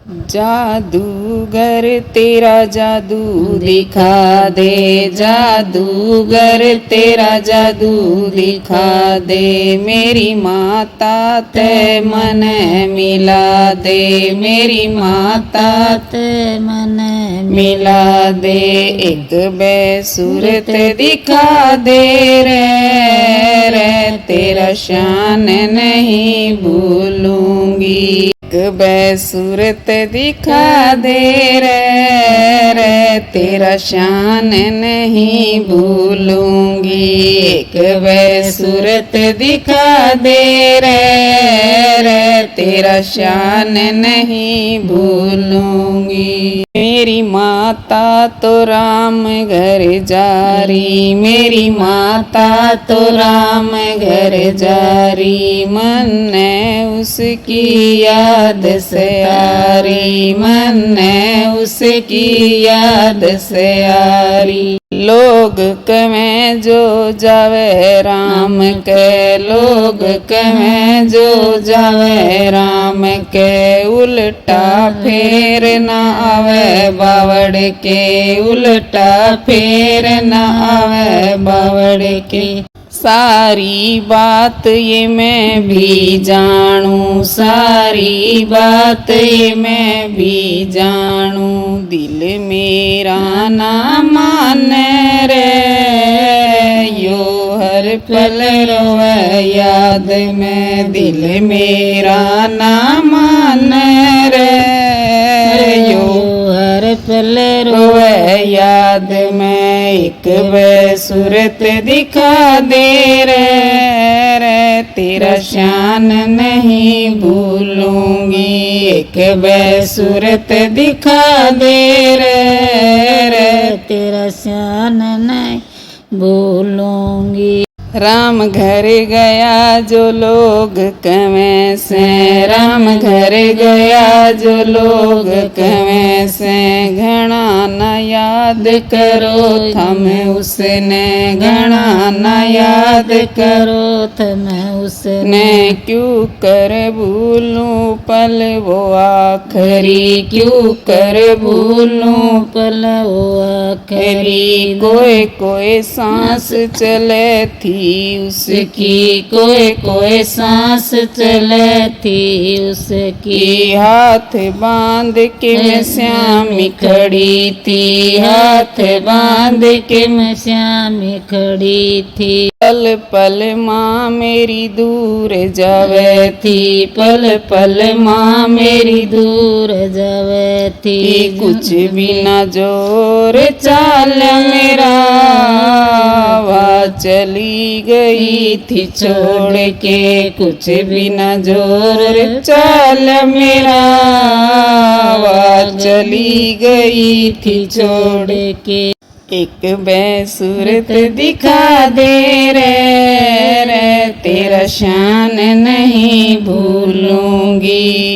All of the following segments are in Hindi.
जादूगर तेरा जादू दिखा दे, जादूगर तेरा जादू दिखा दे। मेरी माता ते मन मिला दे, मेरी माता ते मन मिला दे। एक बेसूरत दिखा दे रे तेरा शान नहीं भूलूंगी। एक बेसूरत दिखा दे रे तेरा शान नहीं भूलूंगी। एक बेसूरत दिखा दे रे तेरा शान नहीं भूलूंगी। मेरी माता तो राम घर जा रही, मेरी माता तो राम घर जा रही। मन ने उसकी याद से आ रही, मन ने उसकी याद से आ रही। लोग कहें जो जावे राम के, लोग कहें जो जावे राम के। उल्टा फेर न आवे बावड़ के, उल्टा फेर न आवे बावड़ के। सारी बात ये मैं भी जानूं, सारी बात ये मैं भी जानूं। दिल मेरा ना माने रे यो हर पल रोवे याद में। दिल मेरा ना माने रे यो हर पल रोवे याद में। एक बेसूरत दिखा दे रे तेरा शान नहीं भूलूंगी। एक बेसूरत दिखा दे रे तेरा शान नहीं भूलूंगी। राम घर गया जो लोग कहें से, राम घर गया जो लोग कहें से। घना न याद करो थम उसने, घना न याद करो थम उसने। क्यों कर भूलूं पल वो आखरी, क्यों कर भूलूं पल वो आखरी। कोई कोई सांस चले थी उसकी, कोई कोई सांस चले थी उसकी। हाथ बांध के मैं श्यामी खड़ी थी, हाथ बांध के मैं श्यामी खड़ी थी। पल पल माँ मेरी दूर जावे थी, पल पल माँ मेरी दूर जावे थी। कुछ भी न जोर चाल मेरा वह चली गई थी छोड़ के। कुछ भी न जोर चाल मेरा वह चली गई थी छोड़ के। एक बेसूरत दिखा दे रे तेरा शान नहीं भूलूंगी।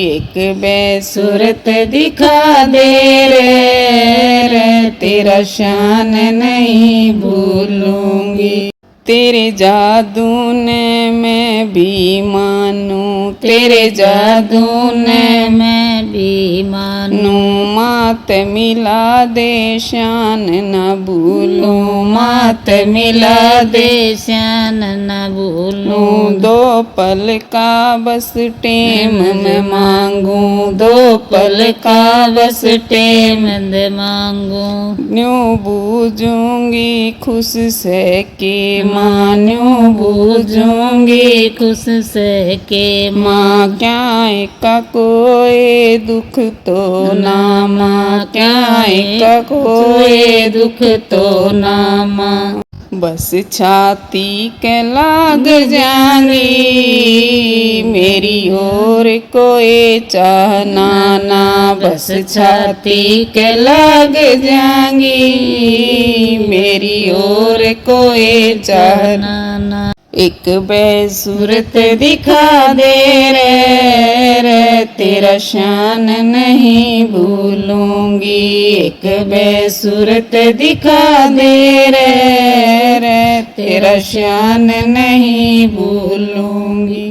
एक बेसूरत दिखा दे रे तेरा शान नहीं भूलूंगी। तेरे जादू ने मैं भी मानूं, तेरे जादू ने मैं भी मानूं। मात मिला दे शान न भूलूं, मात मिला दे शान न भूलूं। दो पल का बस टेम मैं मांगूं, दो पल का बस टेम मैं मांगूं। न्यूं बूझूंगी खुश से के मान्यूं बूझूंगी खुश से के माँ। क्या का कोई दुख तो ना माँ, क्या का कोई दुख तो ना माँ। बस छाती के लाग जाएंगी मेरी और कोई चाहना ना। बस छाती के लाग जाएंगी मेरी और कोई चाहना ना। एक बेसूरत दिखा दे रे तेरा शान नहीं भूलूंगी। एक बेसूरत दिखा दे रे तेरा शान नहीं भूलूंगी।